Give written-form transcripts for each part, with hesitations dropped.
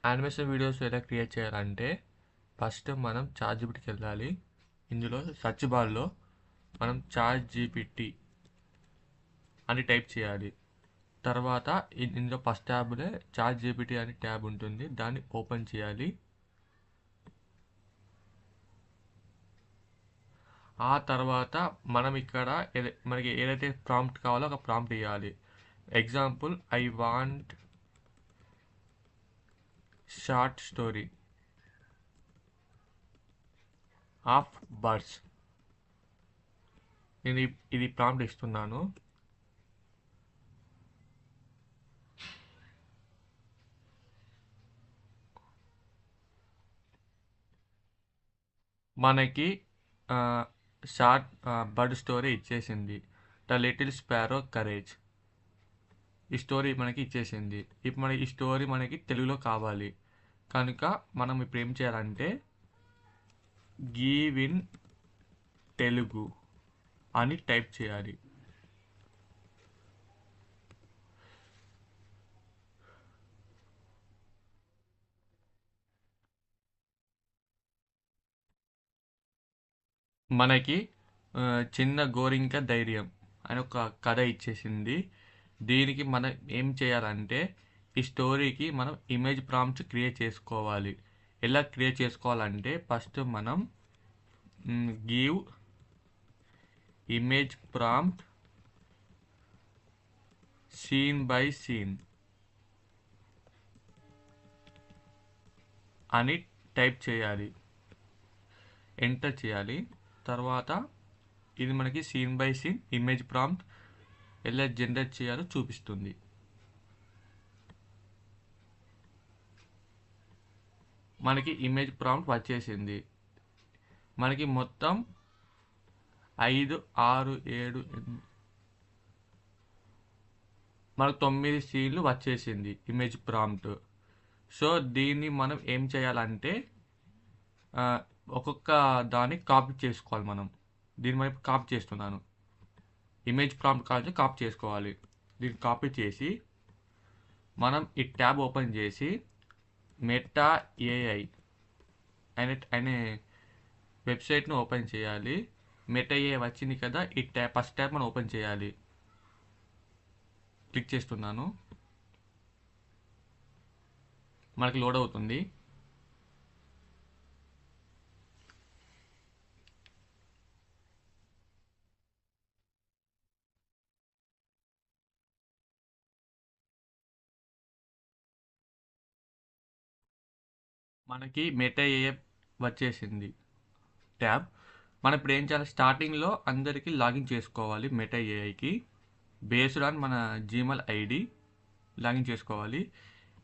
Animation videos ఎలా create చేయాలంటే first మనం చాట్‌జిపిటికి వెళ్ళాలి. ఇందులో సెర్చ్ బార్‌లో మనం చాట్‌జిపిటి అని టైప్ చేయాలి. తర్వాత ఇందులో ఫస్ట్ ట్యాబ్‌లో చాట్‌జిపిటి అని ట్యాబ్ ఉంటుంది. దాన్ని ఓపెన్ చేయాలి. ఆ తర్వాత మనం ఇక్కడ మనకి ఏదైతే ప్రాంప్ట్ కావాలో ఒక ప్రాంప్ట్ ఇవ్వాలి. Example I want short story of birds. నేను ఇది ప్రాంప్ట్ ఇస్తున్నాను. మనకి షార్ట్ బర్డ్ స్టోరీ ఇచ్చేసింది. The little sparrow courage. ఈ స్టోరీ మనకి ఇచ్చేసింది. ఇప్పుడు మనకి ఈ స్టోరీ మనకి తెలుగులో కావాలి కనుక మనం ఇప్పుడు ఏం చేయాలంటే గివ్ ఇన్ తెలుగు అని టైప్ చేయాలి. మనకి చిన్న గోరింక ధైర్యం అని ఒక కథ ఇచ్చేసింది. దీనికి మనం ఏం చేయాలంటే ఈ స్టోరీకి మనం ఇమేజ్ ప్రాంప్ట్స్ క్రియేట్ చేసుకోవాలి. ఎలా క్రియేట్ చేసుకోవాలంటే ఫస్ట్ మనం give image prompt scene by scene అని టైప్ చేయాలి. ఎంటర్ చేయాలి. తర్వాత ఇది మనకి scene by scene image prompt ఎలా జనరేట్ చేయాలో చూపిస్తుంది. మనకి ఇమేజ్ ప్రాంప్ట్ వచ్చేసింది. మనకి మొత్తం 5, 6, 7, 8 మనకు 9 సీన్లు వచ్చేసింది ఇమేజ్ ప్రాంప్ట్. సో దీన్ని మనం ఏం చేయాలంటే ఒక్కొక్క దాన్ని కాపీ చేసుకోవాలి మనం. దీన్ని మనం కాపీ చేస్తున్నాను. ఇమేజ్ ప్రాంప్ట్ కావాలి కాపీ చేసుకోవాలి. దీన్ని కాపీ చేసి మనం ఈ ట్యాబ్ ఓపెన్ చేసి మెటా ఏఐ అనే వెబ్సైట్ను ఓపెన్ చేయాలి. మెటా ఏఐ వచ్చింది కదా, ఈ ట్యాబ్ ఫస్ట్ ట్యాబ్ మనం ఓపెన్ చేయాలి. క్లిక్ చేస్తున్నాను. మనకి లోడ్ అవుతుంది. మనకి మెటా ఏఐ వచ్చేసింది ట్యాబ్. మనం ఇప్పుడు ఏం చేయాలి, స్టార్టింగ్లో అందరికీ లాగిన్ చేసుకోవాలి. మెటా ఏఐకి బేస్డ్ ఆన్ మన జీమెయిల్ ఐడి లాగిన్ చేసుకోవాలి.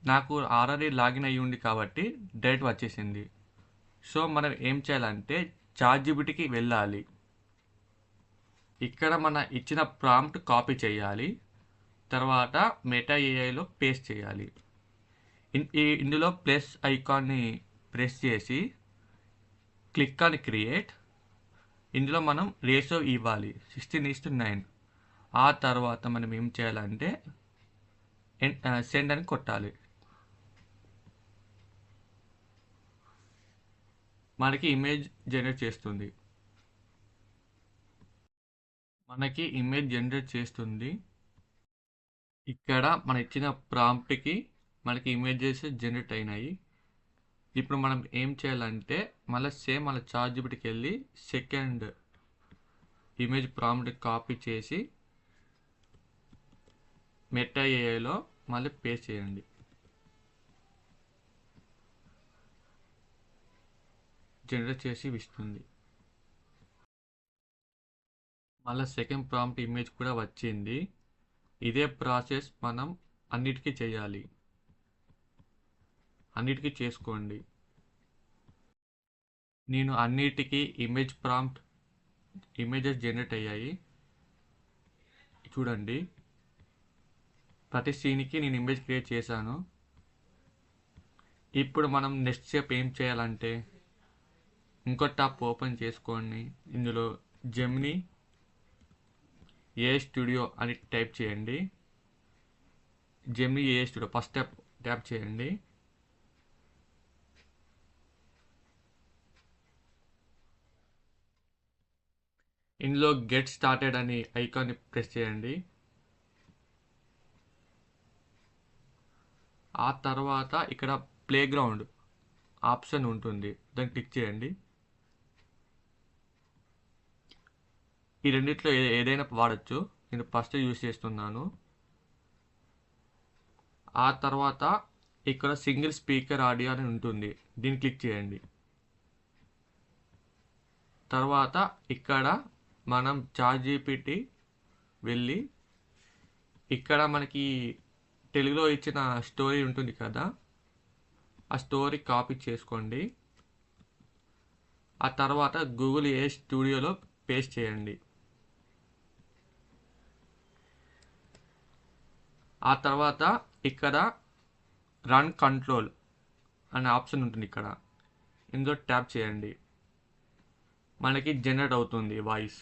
నాకు ఆల్రెడీ లాగిన్ అయ్యి ఉంది కాబట్టి డైరెక్ట్ వచ్చేసింది. సో మనం ఏం చేయాలంటే చాట్‌జిపిటికి వెళ్ళాలి. ఇక్కడ మన ఇచ్చిన ప్రాంప్ట్ కాపీ చేయాలి. తర్వాత మెటా ఏఐలో పేస్ట్ చేయాలి. ఇందులో ప్లస్ ఐకాన్ని ప్రెస్ చేసి క్లిక్ ఆన్ క్రియేట్. ఇందులో మనం రేషియో ఇవ్వాలి 16:9. ఆ తర్వాత మనం ఏం చేయాలంటే సెండ్ అని కొట్టాలి. మనకి ఇమేజ్ జనరేట్ చేస్తుంది. ఇక్కడ మన ఇచ్చిన ప్రాంప్ట్కి మనకి ఇమేజెస్ జనరేట్ అయినాయి. ఇప్పుడు మనం ఏం చేయాలంటే మళ్ళీ సేమ్ మన చాట్‌జిపిటికి వెళ్ళి సెకండ్ ఇమేజ్ ప్రాంప్ట్ కాపీ చేసి మెటా ఏఐలో మళ్ళీ పేస్ట్ చేయండి. జనరేట్ చేసి ఇస్తుంది. మళ్ళీ సెకండ్ ప్రాంప్ట్ ఇమేజ్ కూడా వచ్చింది. ఇదే ప్రాసెస్ మనం అన్నిటికీ చేయాలి. అన్నిటికీ చేసుకోండి. నేను అన్నిటికీ ఇమేజ్ ప్రాంప్ట్ ఇమేజెస్ జనరేట్ అయ్యాయి. చూడండి, ప్రతి సీన్కి నేను ఇమేజ్ క్రియేట్ చేశాను. ఇప్పుడు మనం నెక్స్ట్ స్టెప్ ఏం చేయాలంటే ఇంకో టాప్ ఓపెన్ చేసుకోండి. ఇందులో జెమినీ ఏఐ స్టూడియో అని టైప్ చేయండి. Gemini AI studio first tap చేయండి. ఇందులో గెట్ స్టార్టెడ్ అని ఐకాన్ని ప్రెస్ చేయండి. ఆ తర్వాత ఇక్కడ ప్లే గ్రౌండ్ ఆప్షన్ ఉంటుంది, దాన్ని క్లిక్ చేయండి. ఈ రెండిట్లో ఏదైనా వాడచ్చు, నేను ఫస్ట్ యూజ్ చేస్తున్నాను. ఆ తర్వాత ఇక్కడ సింగిల్ స్పీకర్ ఆడియో అని ఉంటుంది, దీన్ని క్లిక్ చేయండి. తర్వాత ఇక్కడ మనం ChatGPT వెళ్ళి ఇక్కడ మనకి తెలుగులో ఇచ్చిన స్టోరీ ఉంటుంది కదా, ఆ స్టోరీ కాపీ చేసుకోండి. ఆ తర్వాత గూగుల్ AI స్టూడియోలో పేస్ట్ చేయండి. ఆ తర్వాత ఇక్కడ రన్ కంట్రోల్ అనే ఆప్షన్ ఉంటుంది, ఇందులో ట్యాప్ చేయండి. మనకి జనరేట్ అవుతుంది వాయిస్.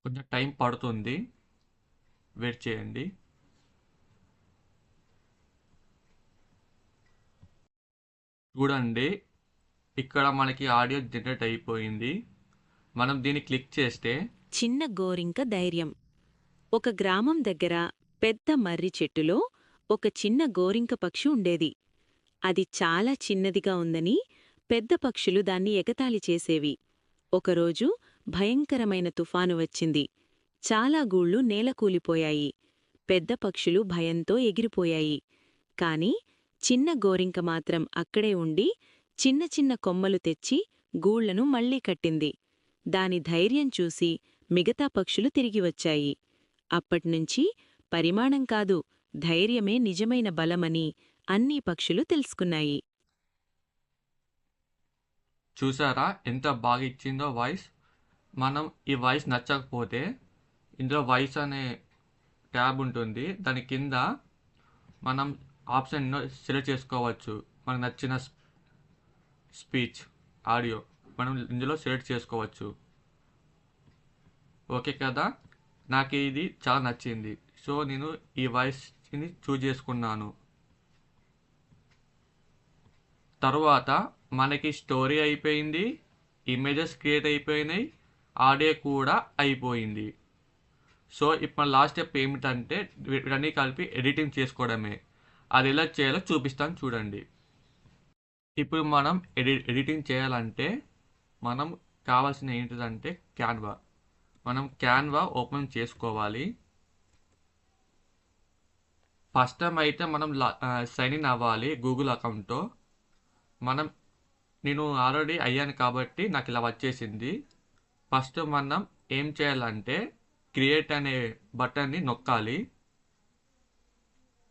కొంచెం టైం పడుతుంది, వెయిట్ చేయండి. చూడండి, ఇక్కడ మనకి ఆడియో జనరేట్ అయిపోయింది. మనం దీన్ని క్లిక్ చేస్తే చిన్న గోరింక ధైర్యం. ఒక గ్రామం దగ్గర పెద్ద మర్రి చెట్టులో ఒక చిన్న గోరింక పక్షి ఉండేది. అది చాలా చిన్నదిగా ఉందని పెద్ద పక్షులు దాన్ని ఎగతాళి చేసేవి. ఒకరోజు భయంకరమైన తుఫాను వచ్చింది. చాలా గూళ్ళు నేలకూలిపోయాయి. పెద్ద పక్షులు భయంతో ఎగిరిపోయాయి. కాని చిన్న గోరింక మాత్రం అక్కడే ఉండి చిన్న చిన్న కొమ్మలు తెచ్చి గూళ్లను మళ్లీ కట్టింది. దాని ధైర్యం చూసి మిగతా పక్షులు తిరిగి వచ్చాయి. అప్పట్నుంచి పరిమాణం కాదు, ధైర్యమే నిజమైన బలమని అన్ని పక్షులు తెలుసుకున్నాయి. చూసారా ఎంత బాగా ఇచ్చిందో వాయిస్. మనం ఈ వాయిస్ నచ్చకపోతే ఇందులో వాయిస్ అనే ట్యాబ్ ఉంటుంది, దాని కింద మనం ఆప్షన్ సెలెక్ట్ చేసుకోవచ్చు. మనకు నచ్చిన స్పీచ్ ఆడియో మనం ఇందులో సెలెక్ట్ చేసుకోవచ్చు. ఓకే కదా, నాకు ఇది చాలా నచ్చింది, సో నేను ఈ వాయిస్ని చూజ్ చేసుకున్నాను. తరువాత మనకి స్టోరీ అయిపోయింది, ఇమేజెస్ క్రియేట్ అయిపోయినాయి, ఆడియో కూడా అయిపోయింది. సో ఇప్పుడు లాస్ట్ స్టెప్ ఏమిటంటే వీటన్నీ కలిపి ఎడిటింగ్ చేసుకోవడమే. అది ఎలా చేయాలో చూపిస్తాను చూడండి. ఇప్పుడు మనం ఎడిటింగ్ చేయాలంటే మనం కావాల్సిన ఏంటిదంటే క్యాన్వా. మనం క్యాన్వా ఓపెన్ చేసుకోవాలి. ఫస్ట్ టైం అయితే మనం సైన్ ఇన్ అవ్వాలి గూగుల్ అకౌంట్తో. నేను ఆల్రెడీ అయ్యాను కాబట్టి నాకు ఇలా వచ్చేసింది. ఫస్ట్ మనం ఏం చేయాలంటే క్రియేట్ అనే బటన్ని నొక్కాలి.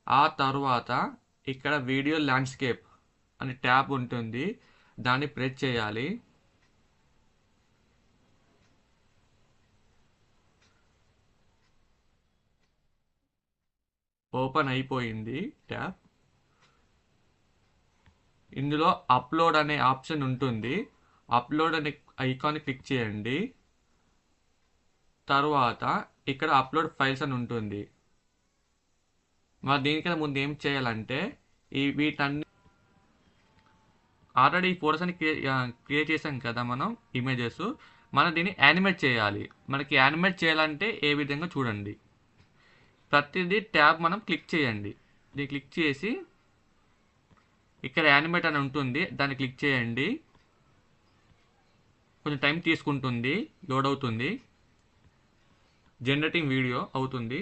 ఆ తర్వాత ఇక్కడ వీడియో ల్యాండ్స్కేప్ అనే ట్యాబ్ ఉంటుంది, దాన్ని ప్రెస్ చేయాలి. ఓపెన్ అయిపోయింది ట్యాబ్. ఇందులో అప్లోడ్ అనే ఆప్షన్ ఉంటుంది, అప్లోడ్ అనే ఐకాన్ క్లిక్ చేయండి. తర్వాత ఇక్కడ అప్లోడ్ ఫైల్స్ అని ఉంటుంది. మరి దీనికన్నా ముందు ఏం చేయాలంటే వీటన్ని ఆల్రెడీ ఈ ఫోటోస్ అని క్రియేట్ చేసాం కదా మనం ఇమేజెస్, మనం దీన్ని యానిమేట్ చేయాలి. మనకి యానిమేట్ చేయాలంటే ఏ విధంగా చూడండి. ప్రతిదీ ట్యాబ్ మనం క్లిక్ చేయండి. దీన్ని క్లిక్ చేసి ఇక్కడ యానిమేట్ అని ఉంటుంది, దాన్ని క్లిక్ చేయండి. కొంచెం టైం తీసుకుంటుంది, లోడ్ అవుతుంది, జనరేటింగ్ వీడియో అవుతుంది.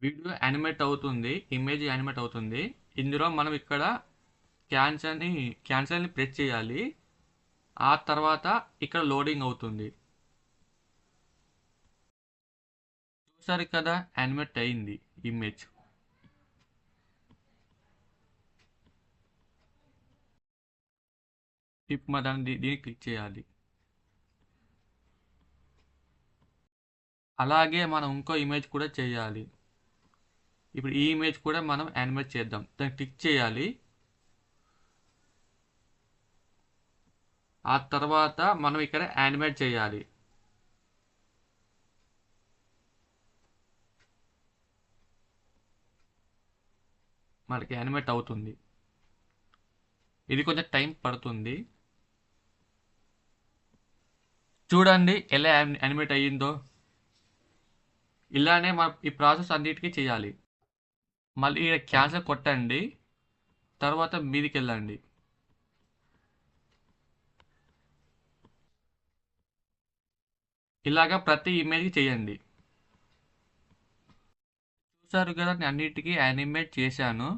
వీడియో యానిమేట్ అవుతుంది, ఇమేజ్ యానిమేట్ అవుతుంది. ఇందులో మనం ఇక్కడ క్యాన్సల్ని ప్రెస్ చేయాలి. ఆ తర్వాత ఇక్కడ లోడింగ్ అవుతుంది. చూసారు కదా, యానిమేట్ అయింది ఇమేజ్. ఇప్పుడు మనం దీన్ని క్లిక్ చేయాలి. అలాగే మనం ఇంకో ఇమేజ్ కూడా చేయాలి. ఇప్పుడు ఈ ఇమేజ్ కూడా మనం యానిమేట్ చేద్దాం. దాన్ని క్లిక్ చేయాలి. ఆ తర్వాత మనం ఇక్కడ యానిమేట్ చేయాలి. మనకి యానిమేట్ అవుతుంది. ఇది కొంచెం టైం పడుతుంది. చూడండి ఎలా యానిమేట్ అయ్యిందో. ఇలానే ఈ ప్రాసెస్ అన్నిటికీ చేయాలి. మళ్ళీ ఇక్కడ క్యాన్సల్ కొట్టండి, తర్వాత మీదికి వెళ్ళండి. ఇలాగా ప్రతి ఇమేజ్కి చేయండి. చూసారు కదా, నేను అన్నిటికీ యానిమేట్ చేశాను.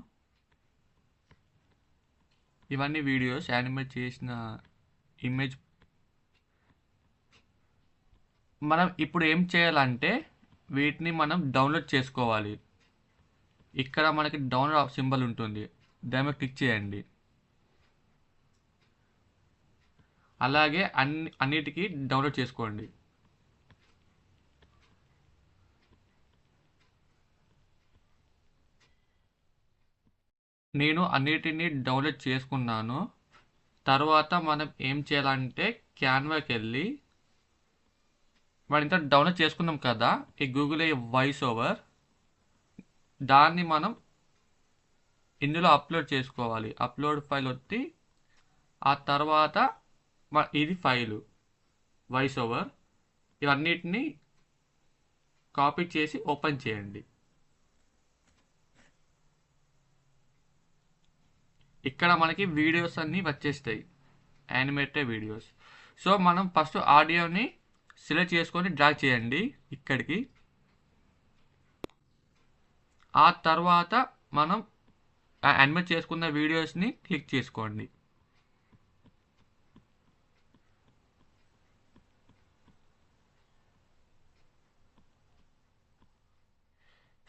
ఇవన్నీ వీడియోస్ యానిమేట్ చేసిన ఇమేజ్. మనం ఇప్పుడు ఏం చేయాలంటే వీటిని మనం డౌన్లోడ్ చేసుకోవాలి. ఇక్కడ మనకి డౌన్లోడ్ సింబల్ ఉంటుంది, దాని మీద క్లిక్ చేయండి. అలాగే అన్నిటికీ డౌన్లోడ్ చేసుకోండి. నేను అన్నిటినీ డౌన్లోడ్ చేసుకున్నాను. తర్వాత మనం ఏం చేయాలంటే క్యాన్వాకి వెళ్ళి మనం ఇంత డౌన్లోడ్ చేసుకున్నాం కదా, ఈ గూగుల్ వాయిస్ ఓవర్, దాన్ని మనం ఇందులో అప్లోడ్ చేసుకోవాలి. అప్లోడ్ ఫైల్ వచ్చి ఆ తర్వాత ఇది ఫైలు వాయిస్ ఓవర్. ఇవన్నిటిని కాపీ చేసి ఓపెన్ చేయండి. ఇక్కడ మనకి వీడియోస్ అన్నీ వచ్చేస్తాయి, యానిమేటెడ్ వీడియోస్. సో మనం ఫస్ట్ ఆడియోని సెలెక్ట్ చేసుకొని డ్రాగ్ చేయండి ఇక్కడికి. ఆ తర్వాత మనం యానిమేట్ చేసుకున్న వీడియోస్ని క్లిక్ చేసుకోండి.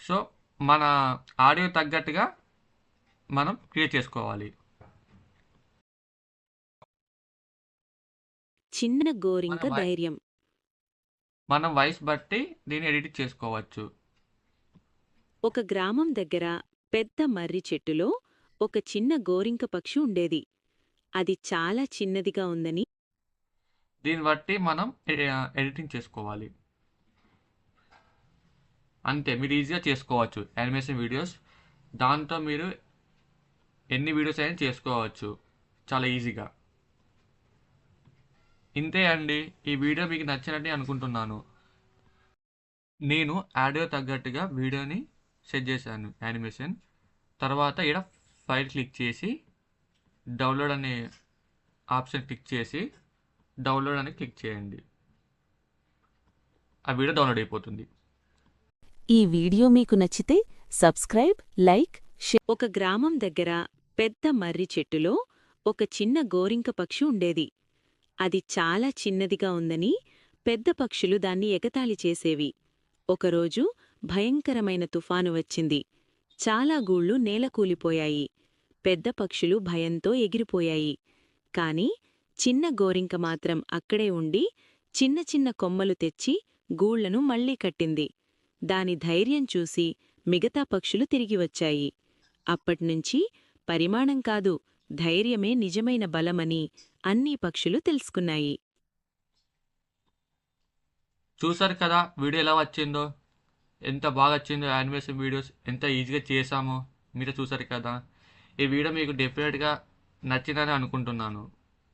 సో మన ఆడియో తగ్గట్టుగా మనం క్రియేట్ చేసుకోవాలి. చిన్న గోరింక మన ధైర్యం. మన వాయిస్ బట్టి దీన్ని ఎడిట్ చేసుకోవచ్చు. ఒక గ్రామం దగ్గర పెద్ద మర్రి చెట్టులో ఒక చిన్న గోరింక పక్షి ఉండేది. అది చాలా చిన్నదిగా ఉందని దీన్ని బట్టి మనం ఎడిటింగ్ చేసుకోవాలి. అంతే, మీరు ఈజీగా చేసుకోవచ్చు యానిమేషన్ వీడియోస్. దాంతో మీరు ఎన్ని వీడియోస్ అయినా చేసుకోవచ్చు చాలా ఈజీగా. ఇంతే అండి. ఈ వీడియో మీకు నచ్చినట్టు అనుకుంటున్నాను. నేను ఆడియో తగ్గట్టుగా వీడియోని సెట్ చేశాను యానిమేషన్. తర్వాత ఇక్కడ ఫైల్ క్లిక్ చేసి డౌన్లోడ్ అనే ఆప్షన్ క్లిక్ చేసి డౌన్లోడ్ అని క్లిక్ చేయండి. ఆ వీడియో డౌన్లోడ్ అయిపోతుంది. ఈ వీడియో మీకు నచ్చితే సబ్స్క్రైబ్, లైక్, షేర్. ఒక గ్రామం దగ్గర పెద్ద మర్రి చెట్టులో ఒక చిన్న గోరింక పక్షి ఉండేది. అది చాలా చిన్నదిగా ఉందని పెద్ద పక్షులు దాన్ని ఎగతాళి చేసేవి. ఒకరోజు భయంకరమైన తుఫాను వచ్చింది. చాలా గూళ్ళు నేలకూలిపోయాయి. పెద్ద పక్షులు భయంతో ఎగిరిపోయాయి. కాని చిన్న గోరింక మాత్రం అక్కడే ఉండి చిన్న చిన్న కొమ్మలు తెచ్చి గూళ్లను మళ్లీ కట్టింది. దాని ధైర్యం చూసి మిగతా పక్షులు తిరిగి వచ్చాయి. అప్పట్నుంచి పరిమాణం కాదు, ధైర్యమే నిజమైన బలమని అన్ని పక్షులు తెలుసుకున్నాయి. చూసారు కదా వీడియో ఎలా వచ్చిందో, ఎంత బాగా వచ్చిందో. యానిమేషన్ వీడియోస్ ఎంత ఈజీగా చేసామో మీరే చూసారు కదా. ఈ వీడియో మీకు డెఫినెట్గా నచ్చిందని అనుకుంటున్నాను.